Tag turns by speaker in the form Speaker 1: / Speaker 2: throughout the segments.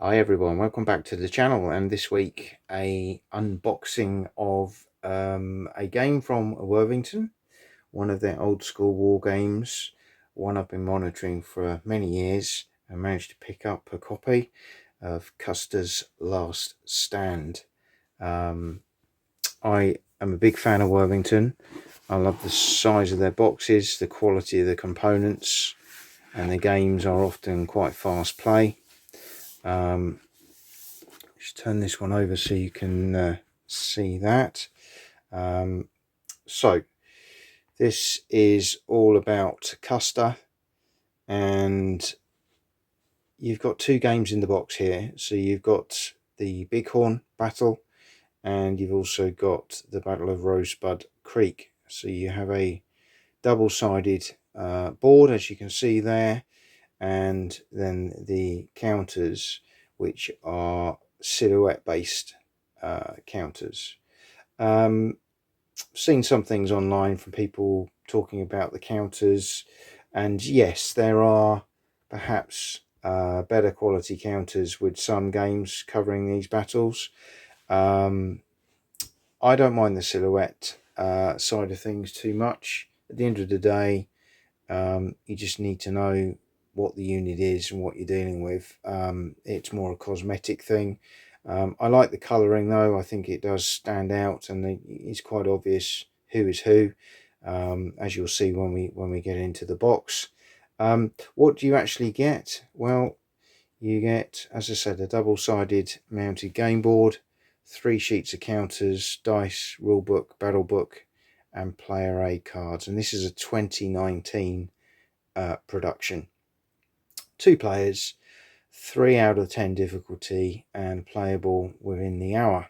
Speaker 1: Hi everyone, welcome back to the channel, and this week a unboxing of a game from Worthington, one of their old school war games, one I've been monitoring for many years and managed to pick up a copy of Custers' Last Stand. I am a big fan of Worthington. I love the size of their boxes, the quality of the components, and the games are often quite fast play. Just turn this one over so you can see that. So this is all about Custer, and you've got two games in the box here. So you've got the Bighorn battle, and you've also got the Battle of Rosebud Creek. So you have a double-sided board, as you can see there, and then the counters, which are silhouette based counters. Seen some things online from people talking about the counters, and yes, there are perhaps better quality counters with some games covering these battles. I don't mind the silhouette side of things too much. At the end of the day, you just need to know what the unit is and what you're dealing with. It's more a cosmetic thing. I like the colouring though. I think it does stand out, and it's quite obvious who is who, as you'll see when we get into the box. What do you actually get? Well, you get, as I said, a double-sided mounted game board, 3 sheets of counters, dice, rulebook, battle book, and player aid cards. And this is a 2019 production. 2 players, 3 out of 10 difficulty, and playable within the hour.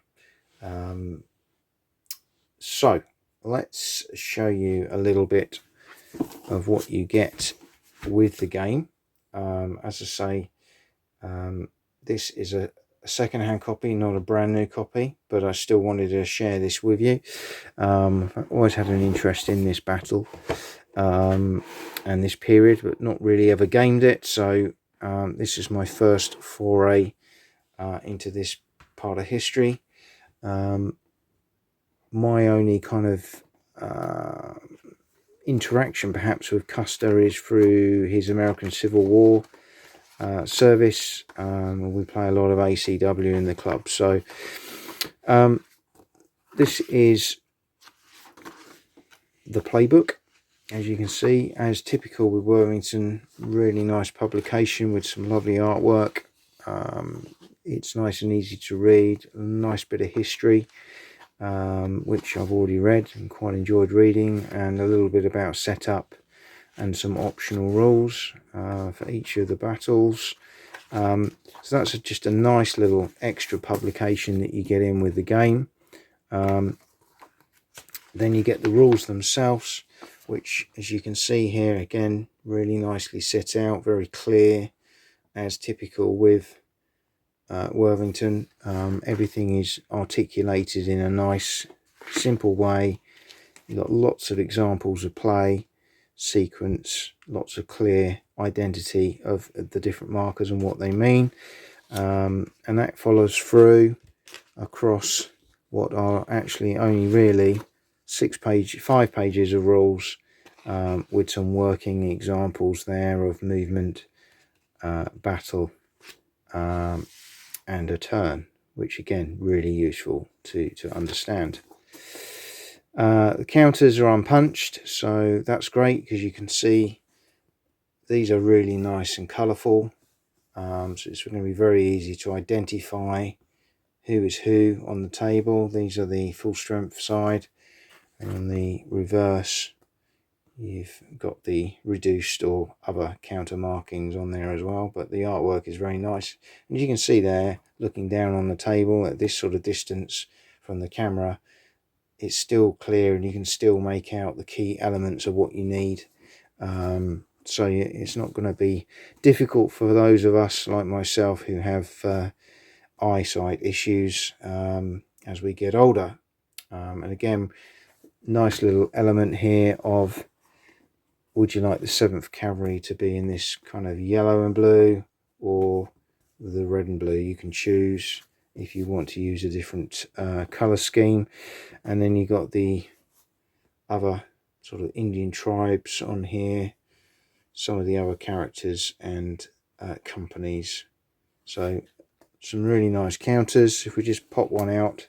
Speaker 1: So let's show you a little bit of what you get with the game. As I say, this is a second-hand copy, not a brand new copy, but I still wanted to share this with you. I've always had an interest in this battle and this period, but not really ever gamed it, so this is my first foray into this part of history. My only kind of interaction perhaps with Custer is through his American Civil War service. We play a lot of ACW in the club, so this is the playbook. As you can see, as typical with Worthington, really nice publication with some lovely artwork. It's nice and easy to read, a nice bit of history, which I've already read and quite enjoyed reading, and a little bit about setup and some optional rules for each of the battles. So that's just a nice little extra publication that you get in with the game. Then you get the rules themselves, which, as you can see here, again, really nicely set out, very clear, as typical with Worthington. Everything is articulated in a nice, simple way. You've got lots of examples of play, sequence, lots of clear identity of the different markers and what they mean, and that follows through across what are actually only really 5 pages of rules, with some working examples there of movement, battle, and a turn, which again really useful to understand. The counters are unpunched, so that's great because you can see these are really nice and colourful. So it's going to be very easy to identify who is who on the table. These are the full strength side, and on the reverse you've got the reduced or other counter markings on there as well, but the artwork is very nice. And you can see there, looking down on the table at this sort of distance from the camera, it's still clear and you can still make out the key elements of what you need. So it's not going to be difficult for those of us like myself who have eyesight issues as we get older. And again, nice little element here of, would you like the 7th Cavalry to be in this kind of yellow and blue, or the red and blue. You can choose if you want to use a different colour scheme. And then you got the other sort of Indian tribes on here, some of the other characters and companies. So some really nice counters. If we just pop one out,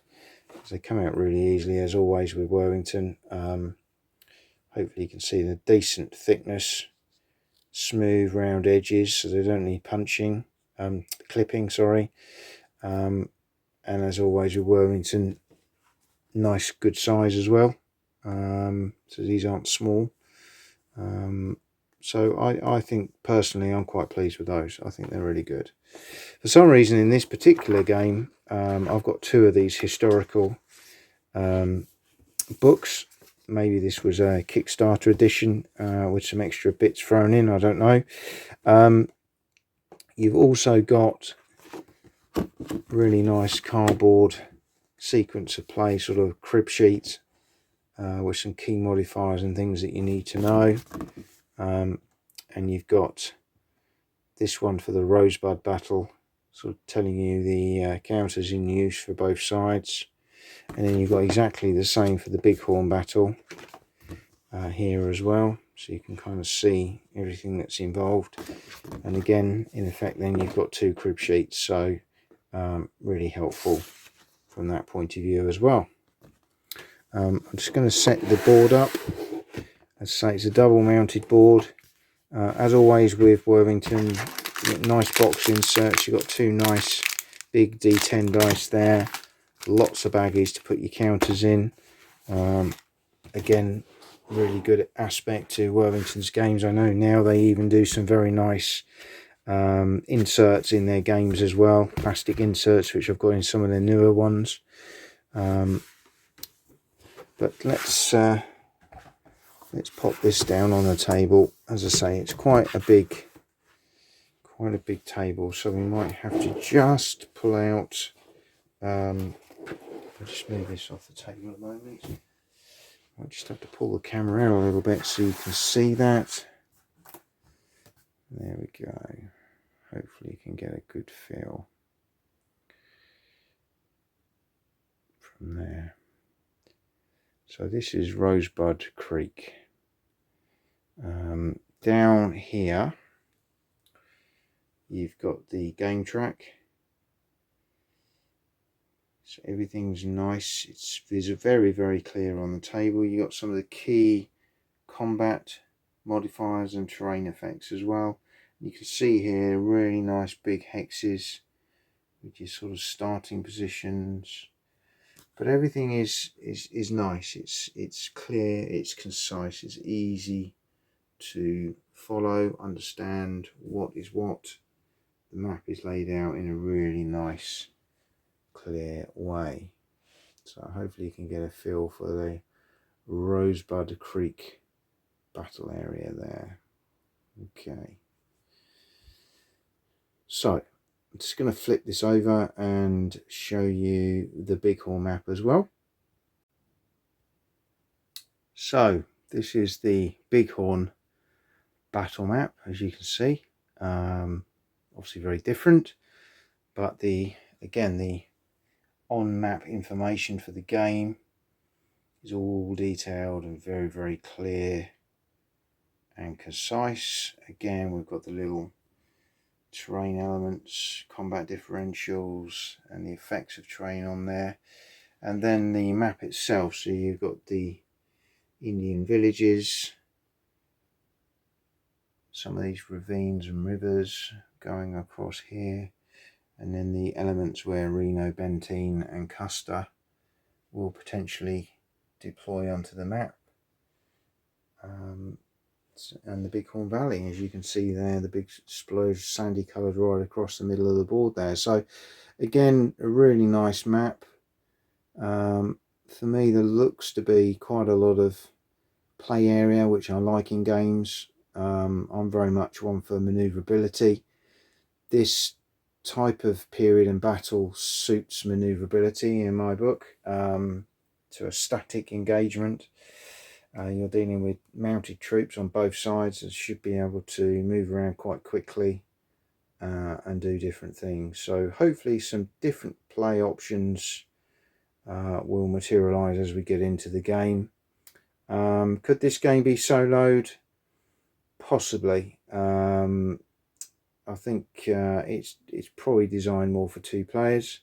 Speaker 1: they come out really easily, as always with Worthington. Hopefully you can see the decent thickness, smooth round edges, so they don't need punching, clipping, sorry. And as always with Worthington, nice good size as well. So these aren't small. So I think personally I'm quite pleased with those. I think they're really good. For some reason in this particular game, I've got two of these historical books. Maybe this was a Kickstarter edition with some extra bits thrown in, I don't know. You've also got really nice cardboard sequence of play sort of crib sheets with some key modifiers and things that you need to know. And you've got this one for the Rosebud battle, sort of telling you the counters in use for both sides. And then you've got exactly the same for the Bighorn battle here as well, so you can kind of see everything that's involved. And again, in effect, then you've got two crib sheets, so really helpful from that point of view as well. I'm just going to set the board up. As I say, it's a double mounted board. As always with Worthington, nice box inserts. You've got two nice big D10 dice there. Lots of baggies to put your counters in. Again, really good aspect to Worthington's games. I know now they even do some very nice inserts in their games as well. Plastic inserts, which I've got in some of their newer ones. But let's pop this down on the table. As I say, it's quite a big table, so we might have to just pull out. I'll just move this off the table at the moment. I just have to pull the camera out a little bit so you can see that. There we go. Hopefully you can get a good feel from there. So this is Rosebud Creek. Down here you've got the game track. So everything's nice. It's very, very clear on the table. You got some of the key combat modifiers and terrain effects as well. You can see here really nice big hexes with your sort of starting positions. But everything is nice. It's clear, it's concise, it's easy to follow, understand what is what. The map is laid out in a really nice clear way, so hopefully you can get a feel for the Rosebud Creek battle area there. Okay, so I'm just going to flip this over and show you the Bighorn map as well. So this is the Bighorn battle map, as you can see. Obviously very different, but again the on map information for the game is all detailed and very, very clear and concise. Again, we've got the little terrain elements, combat differentials and the effects of terrain on there, and then the map itself. So you've got the Indian villages, some of these ravines and rivers going across here, and then the elements where Reno, Benteen and Custer will potentially deploy onto the map. And the Bighorn Valley, as you can see there, the big splurge sandy coloured right across the middle of the board there. So again, a really nice map. For me, there looks to be quite a lot of play area, which I like in games. I'm very much one for manoeuvrability. This type of period and battle suits manoeuvrability in my book, to a static engagement. You're dealing with mounted troops on both sides that should be able to move around quite quickly and do different things. So hopefully some different play options will materialise as we get into the game. Could this game be soloed? Possibly. I think it's probably designed more for 2 players.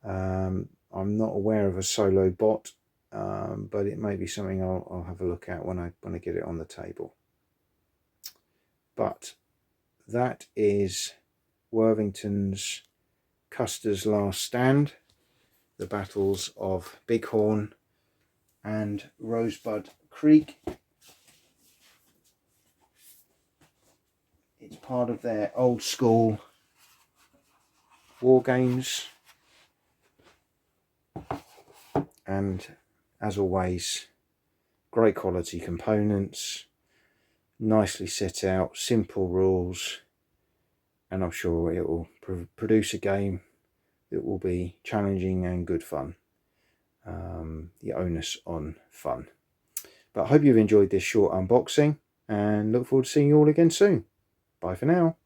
Speaker 1: I'm not aware of a solo bot, but it may be something I'll have a look at when I get it on the table. But that is Worthington's Custers' Last Stand, the battles of Bighorn and Rosebud Creek. It's part of their old school Wargames, and as always, great quality components, nicely set out, simple rules, and I'm sure it will produce a game that will be challenging and good fun. The onus on fun. But I hope you've enjoyed this short unboxing, and look forward to seeing you all again soon. Bye for now.